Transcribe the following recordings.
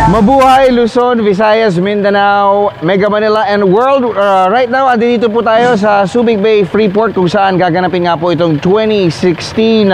Mabuhay Luzon, Visayas, Mindanao, Mega Manila, and World. Right now, andito po tayo sa Subic Bay Freeport kung saan gaganapin nga po itong 2016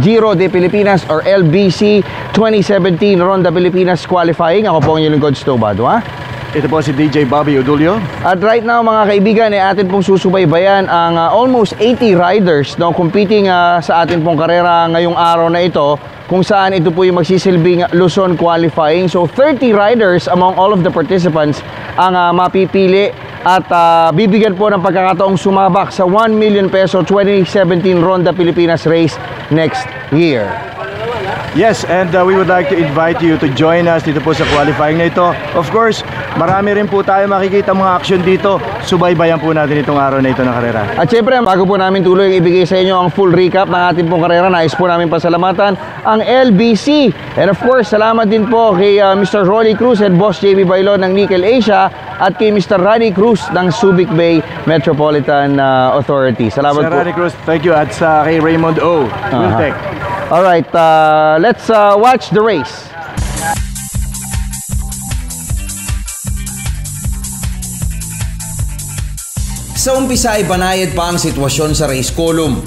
Giro de Pilipinas or LBC 2017 Ronda Pilipinas qualifying. Ako po ang inyong lingkod, Sto Bado, ha? Ito po si DJ Bobby Odulio. At right now mga kaibigan, atin pong susubaybayan ang almost 80 riders competing sa atin pong karera ngayong araw na ito, kung saan ito po yung magsisilbing Luzon qualifying. So 30 riders among all of the participants ang mapipili at bibigyan po ng pagkakataong sumabak sa 1 million peso 2017 Ronda Pilipinas race next year. Yes, and we would like to invite you to join us dito po sa qualifying na ito. Of course, marami rin po tayo makikita mga action dito. Subaybayan po natin itong araw na ito ng karera. At syempre, bago po namin tuloy ibigay sa inyo ang full recap ng ating pong karera, nais po namin pasalamatan ang LBC. And of course, salamat din po kay Mr. Rolly Cruz and Boss JB Bailon ng Nickel Asia at kay Mr. Rani Cruz ng Subic Bay Metropolitan Authority. Salamat Sir po. Rani Cruz, thank you. At sa kay Raymond O. Wiltec. Alright, let's watch the race. Sa umpisa ay banayad pa ang sitwasyon sa race column.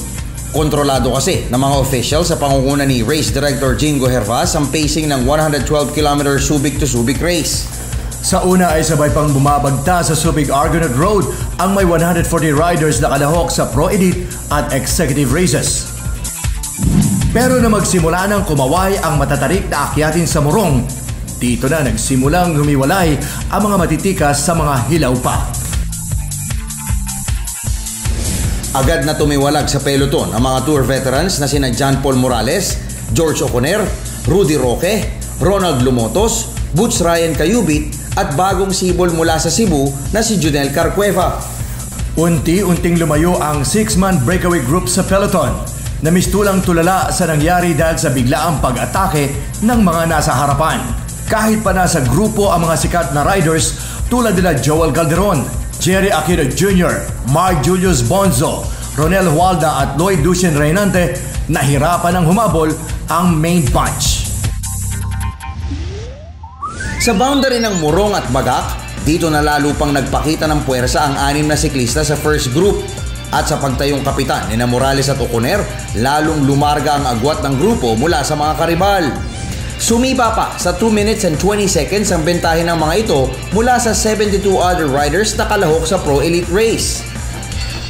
Kontrolado kasi ng mga official sa pangunguna ni Race Director Jingo Hervas ang pacing ng 112 km Subic to Subic race. Sa una ay sabay pang bumabagta sa Subic Argonaut Road ang may 140 riders na kalahok sa Pro Elite at Executive races. Pero na magsimula ng kumaway ang matatarik na akyatin sa Morong, dito na nagsimulang humiwalay ang mga matitikas sa mga hilaw pa. Agad na tumiwalag sa peloton ang mga tour veterans na sina John Paul Morales, George Oconer, Rudy Roque, Ronald Lumotos, Butch Ryan Cayubit at bagong sibol mula sa Cebu na si Junel Carcueva. Unti-unting lumayo ang 6-man breakaway group sa peloton na mistulang tulala sa nangyari dahil sa biglaang pag-atake ng mga nasa harapan. Kahit pa nasa grupo ang mga sikat na riders tulad nila Joel Calderon, Jerry Aquino Jr., Mark Julius Bonzo, Ronel Hualda at Lloyd Lucien Reynante, nahirapan ng humabol ang main bunch. Sa boundary ng Morong at Bagak, dito na lalo pang nagpakita ng puwersa ang 6 na siklista sa first group. At sa pagtayong kapitan ni Morales at Oconer, lalong lumarga ang agwat ng grupo mula sa mga karibal. Sumiba pa sa 2 minutes and 20 seconds ang bentahe ng mga ito mula sa 72 other riders na kalahok sa Pro Elite race.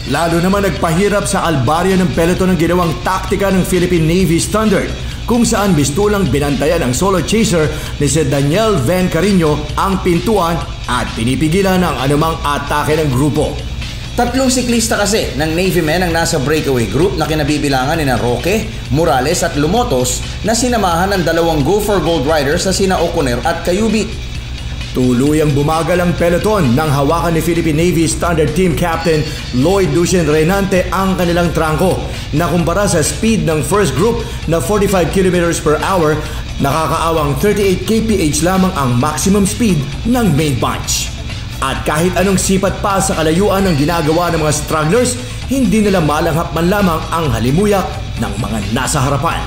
Lalo naman nagpahirap sa albarya ng peloton ng ginawang taktika ng Philippine Navy Standard, kung saan bistulang binantayan ang solo chaser ni si Daniel Van Carino ang pintuan at pinipigilan ang anumang atake ng grupo. 3 siklista kasi ng Navy men ang nasa breakaway group na kinabibilangan ni Roque, Morales at Lumotos na sinamahan ng 2 Go for Gold riders na sina Oconer at Cayubit. Tuluyang bumagal ang peloton nang hawakan ni Philippine Navy Standard Team Captain Lloyd Lucien Reynante ang kanilang trangko na kumpara sa speed ng first group na 45 km per hour, nakakaawang 38 kph lamang ang maximum speed ng main bunch. At kahit anong sipat pa sa kalayuan ng ginagawa ng mga stragglers, hindi nila malanghap man lamang ang halimuyak ng mga nasa harapan.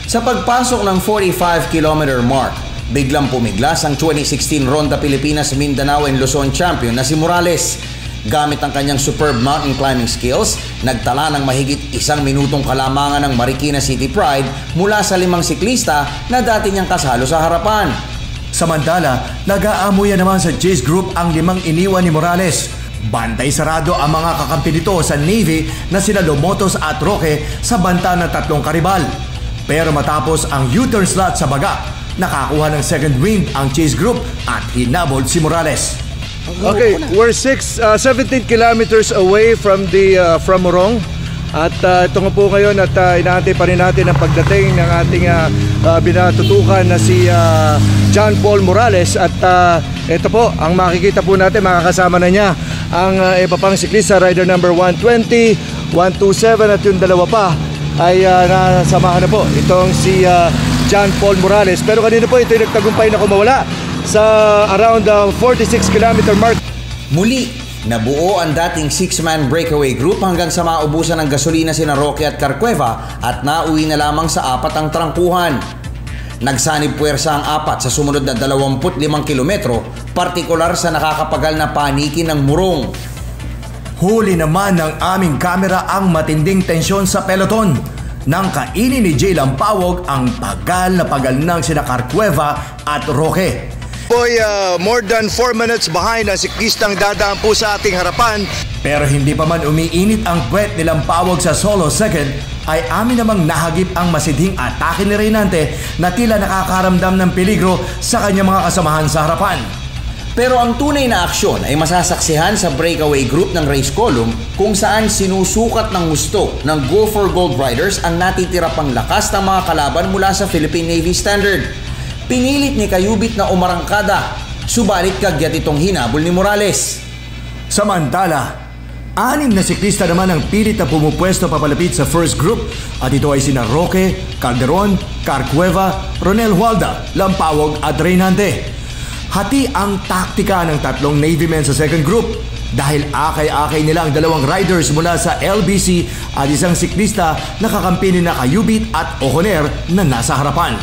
Sa pagpasok ng 45 km mark, biglang pumiglas ang 2016 Ronda Pilipinas Mindanao and Luzon champion na si Morales. Gamit ang kanyang superb mountain climbing skills, nagtala ng mahigit 1 minutong kalamangan ng Marikina City Pride mula sa 5 siklista na dati niyang kasalo sa harapan. Samantala, nag-aamuyan naman sa Chase Group ang 5 iniwan ni Morales. Bantay sarado ang mga kakampi nito sa Navy na sina Lumotos at Roque sa banta ng 3 karibal. Pero matapos ang U-turn slot sa Baga, nakakuha ng second wind ang Chase Group at hinabol si Morales. Okay, we're 17 kilometers away from Morong. At ito nga po ngayon at inaantay pa rin natin ang pagdating ng ating binatutukan na si John Paul Morales. At ito po, ang makikita po natin, makakasama na niya ang iba pang siklista, rider number 120, 127 at yung 2 pa ay nasamahan na po itong si John Paul Morales. Pero kanina po ito yung nagtagumpay na kumawala sa around 46 kilometer mark. Muli, nabuo ang dating 6-man breakaway group hanggang sa maubusan ng gasolina sina Roque at Carcueva at nauwi na lamang sa 4 ang trangkuhan. Nagsanib puwersa ang 4 sa sumunod na 25 kilometro, partikular sa nakakapagal na panikin ng Morong. Huli naman ng aming kamera ang matinding tensyon sa peloton nang kainin ni Jay Lampawag ang pagal ng sina Carcueva at Roque. Boy, more than 4 minutes behind ang siklistang dadaan po sa ating harapan. Pero hindi pa man umiinit ang puwet ni Lampawag sa solo second, ay amin namang nahagip ang masidhing atake ni Reynante na tila nakakaramdam ng peligro sa kanyang mga kasamahan sa harapan. Pero ang tunay na aksyon ay masasaksihan sa breakaway group ng race column kung saan sinusukat ng gusto ng Go for Gold Riders ang natitira pang lakas ng mga kalaban mula sa Philippine Navy Standard. Pinilit ni Kayubit na umarangkada, subalit kagyat itong hinabol ni Morales. Samantala, 6 na siklista naman ang pilit na pumupwesto papalapit sa first group at ito ay sina Roque, Calderon, Carcueva, Ronel Hualda, Lampawag at Reynante. Hati ang taktika ng 3 Navy men sa second group dahil akay-akay nila ang 2 riders mula sa LBC at isang siklista na kakampi ni na Kayubit at Ojoner na nasa harapan.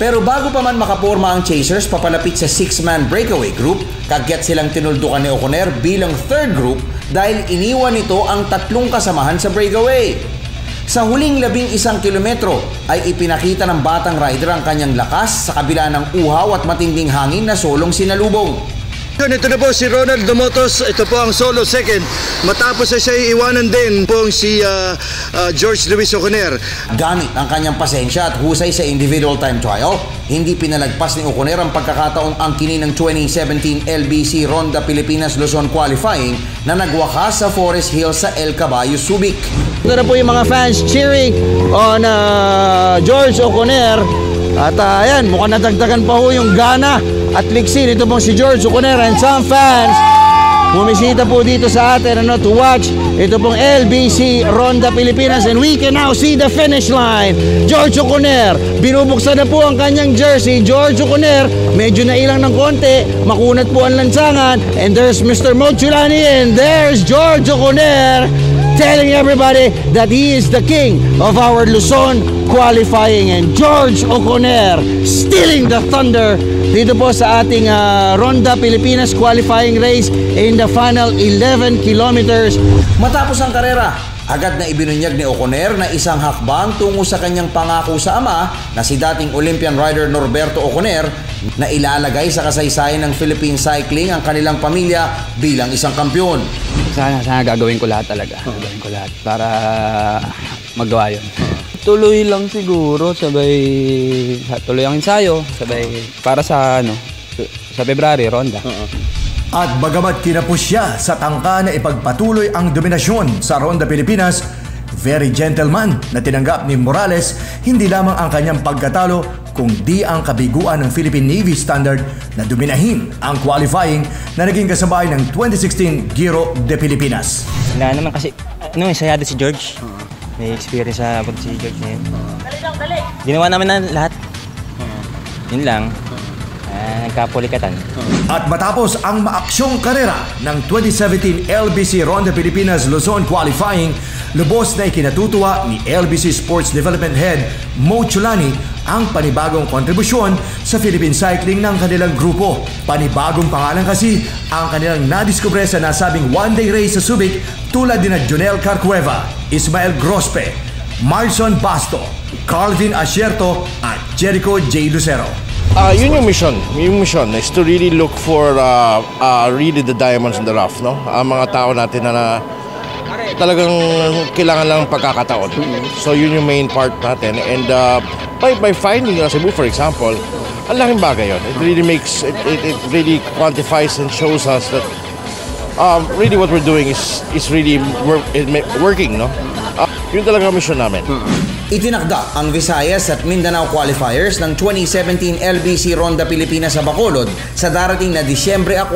Pero bago pa man makaporma ang Chasers papalapit sa 6-man breakaway group, kagyat silang tinuldukan ni Ojoner bilang third group dahil iniwan nito ang 3 kasamahan sa breakaway. Sa huling 11 kilometro ay ipinakita ng batang rider ang kanyang lakas sa kabila ng uhaw at matinding hangin na solong sinalubong. Ito na po si Ronald Dumotos, ito po ang solo second. Matapos na siya iiwanan din po si George Luis Ojoner. Gamit ang kanyang pasensya at husay sa individual time trial, hindi pinalagpas ni Ojoner ang pagkakataong angkinin ng 2017 LBC Ronda Pilipinas Luzon qualifying na nagwakas sa Forest Hills sa El Caballo, Subic. Ito na po yung mga fans cheering on George Ojoner. At ayan, mukhang natagdagan pa ho yung gana at liksin. Ito pong si George Ojoner and some fans bumisita po dito sa atin to watch ito pong LBC Ronda Pilipinas, and we can now see the finish line. George Ojoner, binubuksan na po ang kanyang jersey. George Ojoner, medyo nailang ng konti, makunat po ang lansangan, and there's Mr. Mochulani and there's George Ojoner telling everybody that he is the king of our Luzon qualifying, and George Ojoner stealing the thunder dito po sa ating Ronda Pilipinas qualifying race in the final 11 kilometers. Matapos ang karera, agad na ibinunyag ni Ojoner na isang hakbang tungo sa kanyang pangako sa ama na si dating Olympian rider Norberto Ojoner na ilalagay sa kasaysayan ng Philippine cycling ang kanilang pamilya bilang isang kampyon. Sana gagawin ko lahat talaga. Gagawin ko lahat para magawa yun. Tuloy lang siguro, tuloy ang ensayo, para sa February, Ronda. At bagamat kinapos siya sa tangka na ipagpatuloy ang dominasyon sa Ronda Pilipinas, very gentleman na tinanggap ni Morales hindi lamang ang kanyang pagkatalo kundi ang kabiguan ng Philippine Navy Standard na dominahin ang qualifying na naging kasabay ng 2016 Giro de Pilipinas. Wala naman kasi, ensayado si George. May experience sa si George na yun. Ginawa namin na lahat. Yun lang. Nagkapulikatan. At matapos ang maaksyong karera ng 2017 LBC Ronda Pilipinas Luzon qualifying, lubos na ikinatutuwa ni LBC Sports Development Head Mo Chulani ang panibagong kontribusyon sa Philippine cycling ng kanilang grupo. Panibagong pangalan kasi ang kanilang nadiskubre sa nasabing one-day race sa Subic tulad ni Jonel Carcueva, Ismael Grospe, Marson Basto, Calvin Asierto at Jericho J. Lucero. Yun yung mission. Yung mission is to really look for really the diamonds in the rough, no? Ang mga tao natin na talagang kailangan lang pagkakataon. So yun yung main part natin. And by finding Cebu, for example, ang laking bagay yun. It really makes, it really quantifies and shows us that really what we're doing is really working, no? Yun talaga ang mission namin. Itinakda ang Visayas at Mindanao qualifiers ng 2017 LBC Ronda Pilipinas sa Bacolod sa darating na Disyembre 4